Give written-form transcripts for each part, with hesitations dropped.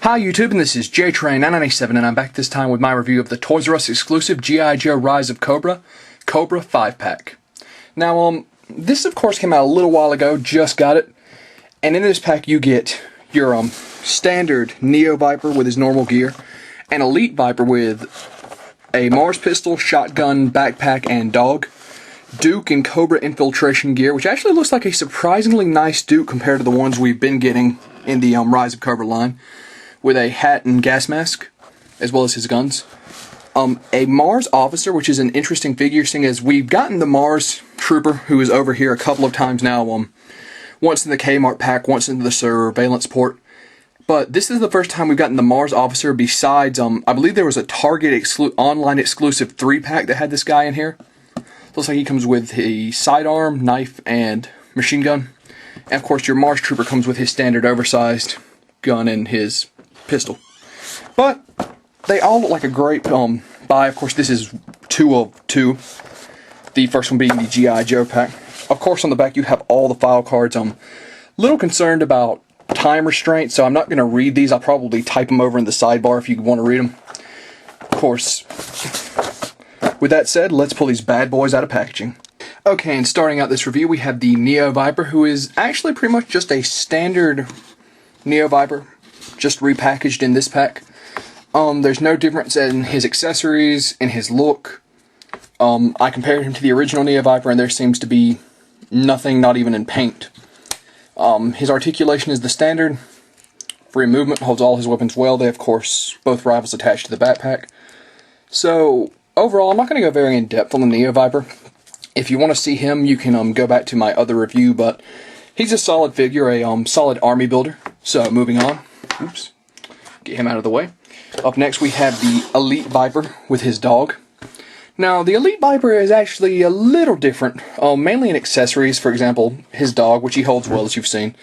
Hi YouTube, and this is JTrain997, and I'm back this time with my review of the Toys R Us exclusive G.I. Joe Rise of Cobra 5-pack. Now, this of course came out a little while ago, just got it, and in this pack you get your standard Neo Viper with his normal gear, an Elite Viper with a Mars pistol, shotgun, backpack, and dog, Duke and Cobra infiltration gear, which actually looks like a surprisingly nice Duke compared to the ones we've been getting in the Rise of Cobra line, with a hat and gas mask, as well as his guns. A Mars officer, which is an interesting figure, seeing as we've gotten the Mars trooper, who is over here a couple of times now, once in the Kmart pack, once into the surveillance port. But this is the first time we've gotten the Mars officer besides, I believe there was a Target online exclusive 3-pack that had this guy in here. Looks like he comes with a sidearm, knife, and machine gun. And of course your Mars trooper comes with his standard oversized gun and his pistol. But they all look like a great buy. Of course, this is 2 of 2. The first one being the G.I. Joe pack. Of course, on the back you have all the file cards. I'm a little concerned about time restraint, so I'm not going to read these. I'll probably type them over in the sidebar if you want to read them. Of course, with that said, let's pull these bad boys out of packaging. Okay, and starting out this review, we have the Neo Viper, who is actually pretty much just a standard Neo Viper, just repackaged in this pack. There's no difference in his accessories, in his look. I compared him to the original Neo Viper, and there seems to be nothing, not even in paint. His articulation is the standard. Free movement, holds all his weapons well. They, of course, both rifles attached to the backpack. So, overall, I'm not going to go very in-depth on the Neo Viper. If you want to see him, you can go back to my other review, but he's a solid figure, a solid army builder. So, moving on. Oops. Get him out of the way. Up next, we have the Elite Viper with his dog. Now, the Elite Viper is actually a little different, mainly in accessories. For example, his dog, which he holds well, as you've seen.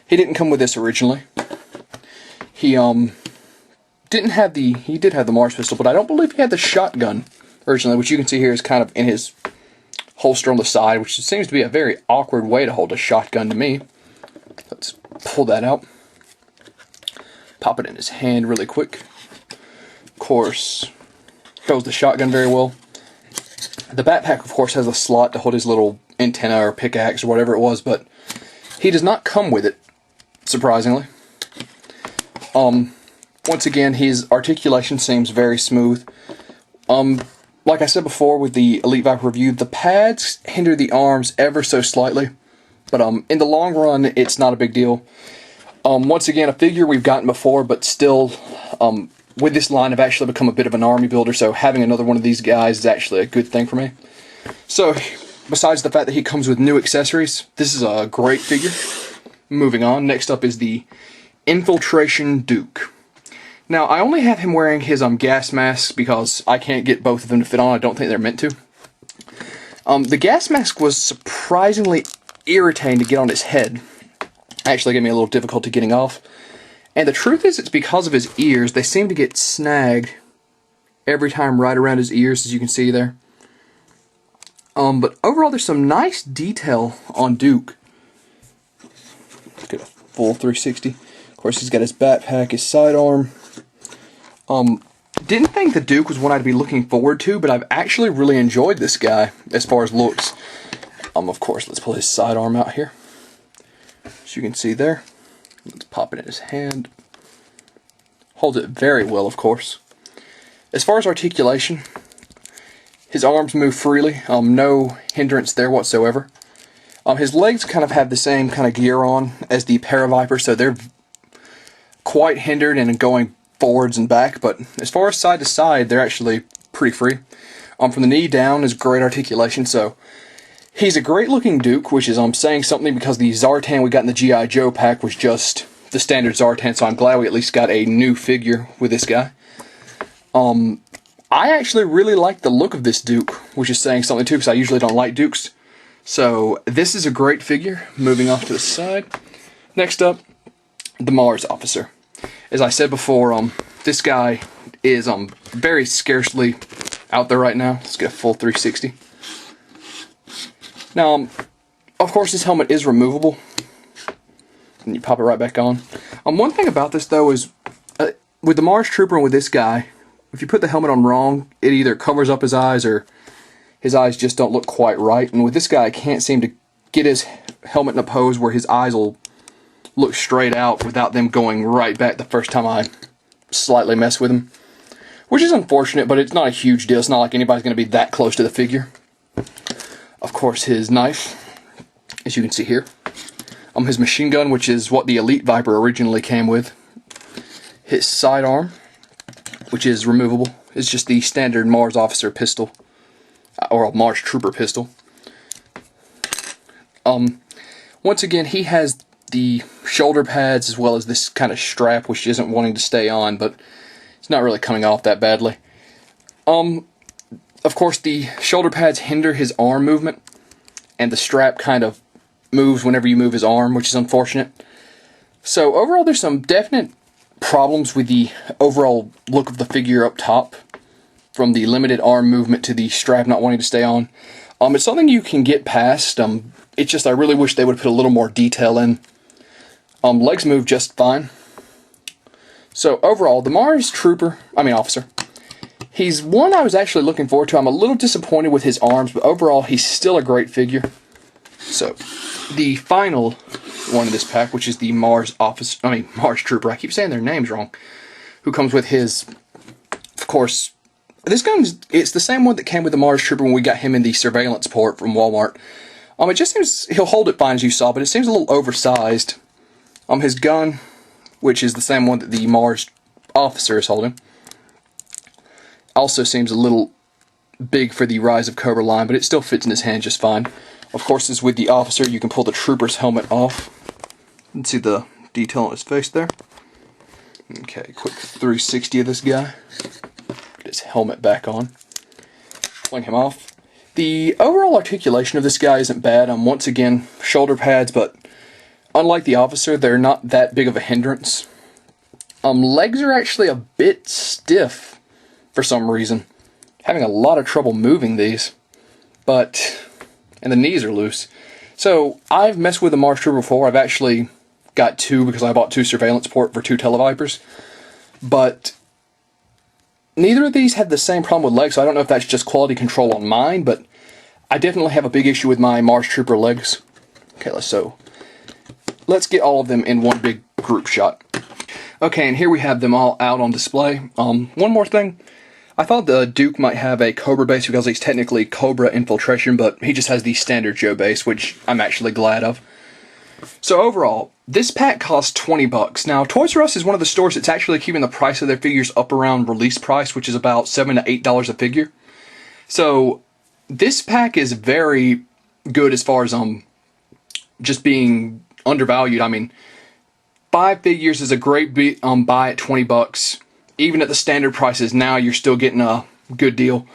He didn't come with this originally. He did have the Mars pistol, but I don't believe he had the shotgun originally, which you can see here is kind of in his holster on the side, which seems to be a very awkward way to hold a shotgun to me. Let's pull that out. Pop it in his hand really quick. Of course, holds the shotgun very well. The backpack, of course, has a slot to hold his little antenna or pickaxe or whatever it was, but he does not come with it, surprisingly. Once again, his articulation seems very smooth. Like I said before with the Elite Viper review, the pads hinder the arms ever so slightly, but in the long run, it's not a big deal. Once again, a figure we've gotten before, but still, with this line, I've actually become a bit of an army builder, so having another one of these guys is actually a good thing for me. So, besides the fact that he comes with new accessories, this is a great figure. Moving on, next up is the Infiltration Duke. Now, I only have him wearing his gas mask because I can't get both of them to fit on. I don't think they're meant to. The gas mask was surprisingly irritating to get on his head. Actually gave me a little difficulty getting off. And the truth is, it's because of his ears. They seem to get snagged every time right around his ears, as you can see there. But overall, there's some nice detail on Duke. Let's get a full 360. Of course, he's got his backpack, his sidearm. Didn't think the Duke was one I'd be looking forward to, but I've actually really enjoyed this guy as far as looks. Of course, let's pull his sidearm out here. As you can see there. Let's pop it in his hand. Holds it very well, of course. As far as articulation, his arms move freely. No hindrance there whatsoever. His legs kind of have the same kind of gear on as the Paraviper, so they're quite hindered and going forwards and back, but as far as side to side, they're actually pretty free. From the knee down is great articulation, so he's a great looking Duke, which is saying something because the Zartan we got in the G.I. Joe pack was just the standard Zartan, so I'm glad we at least got a new figure with this guy. I actually really like the look of this Duke, which is saying something too, because I usually don't like Dukes. So this is a great figure. Moving off to the side. Next up, the Mars officer. As I said before, this guy is very scarcely out there right now. Let's get a full 360. Now, of course, this helmet is removable. And you pop it right back on. One thing about this, though, is with the Mars Trooper and with this guy, if you put the helmet on wrong, it either covers up his eyes or his eyes just don't look quite right. And with this guy, I can't seem to get his helmet in a pose where his eyes will look straight out without them going right back the first time I slightly mess with him. Which is unfortunate, but it's not a huge deal. It's not like anybody's going to be that close to the figure. Of course, his knife, as you can see here. His machine gun, which is what the Elite Viper originally came with. His sidearm, which is removable. It's just the standard Mars Officer pistol. Or a Mars Trooper pistol. Once again, he has the shoulder pads as well as this kind of strap, which isn't wanting to stay on, but it's not really coming off that badly. Of course, the shoulder pads hinder his arm movement, and the strap kind of moves whenever you move his arm, which is unfortunate. So overall, there's some definite problems with the overall look of the figure up top, from the limited arm movement to the strap not wanting to stay on. It's something you can get past. It's just I really wish they would put a little more detail in. Legs move just fine. So overall, the Mars Officer, he's one I was actually looking forward to. I'm a little disappointed with his arms, but overall, he's still a great figure. So, the final one in this pack, which is the Mars Trooper, I keep saying their names wrong, who comes with his, of course, this gun's, it's the same one that came with the Mars Trooper when we got him in the surveillance port from Walmart. It just seems, he'll hold it fine as you saw, but it seems a little oversized. His gun, which is the same one that the Mars Officer is holding, also seems a little big for the Rise of Cobra line, but it still fits in his hand just fine. Of course, as with the Officer, you can pull the Trooper's helmet off. You can see the detail on his face there. Okay, quick 360 of this guy. Get his helmet back on. Fling him off. The overall articulation of this guy isn't bad. Once again, shoulder pads, but unlike the Officer, they're not that big of a hindrance. Legs are actually a bit stiff for some reason. Having a lot of trouble moving these. And the knees are loose. So, I've messed with the Mars Trooper before. I've actually got two because I bought two surveillance port for two Televipers. But neither of these had the same problem with legs, so I don't know if that's just quality control on mine, but I definitely have a big issue with my Mars Trooper legs. Okay, let's get all of them in one big group shot. Okay, and here we have them all out on display. One more thing. I thought the Duke might have a Cobra base because he's technically Cobra Infiltration, but he just has the standard Joe base, which I'm actually glad of. So overall, this pack costs $20. Now, Toys R Us is one of the stores that's actually keeping the price of their figures up around release price, which is about $7 to $8 a figure. So this pack is very good as far as just being undervalued. I mean, 5 figures is a great buy at $20. Even at the standard prices now, you're still getting a good deal.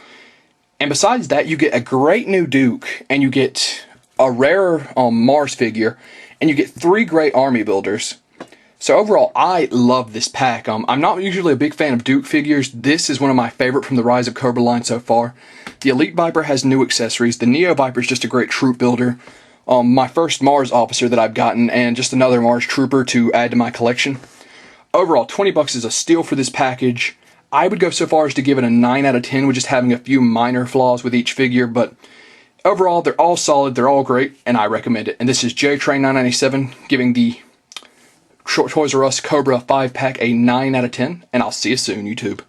And besides that, you get a great new Duke, and you get a rare Mars figure, and you get 3 great army builders. So overall, I love this pack. I'm not usually a big fan of Duke figures. This is one of my favorite from the Rise of Cobra line so far. The Elite Viper has new accessories. The Neo Viper is just a great troop builder. My first Mars Officer that I've gotten, and just another Mars Trooper to add to my collection. Overall, $20 is a steal for this package. I would go so far as to give it a 9 out of 10 with just having a few minor flaws with each figure, but overall, they're all solid, they're all great, and I recommend it. And this is JTrain997 giving the Toys R Us Cobra 5-pack a 9 out of 10, and I'll see you soon, YouTube.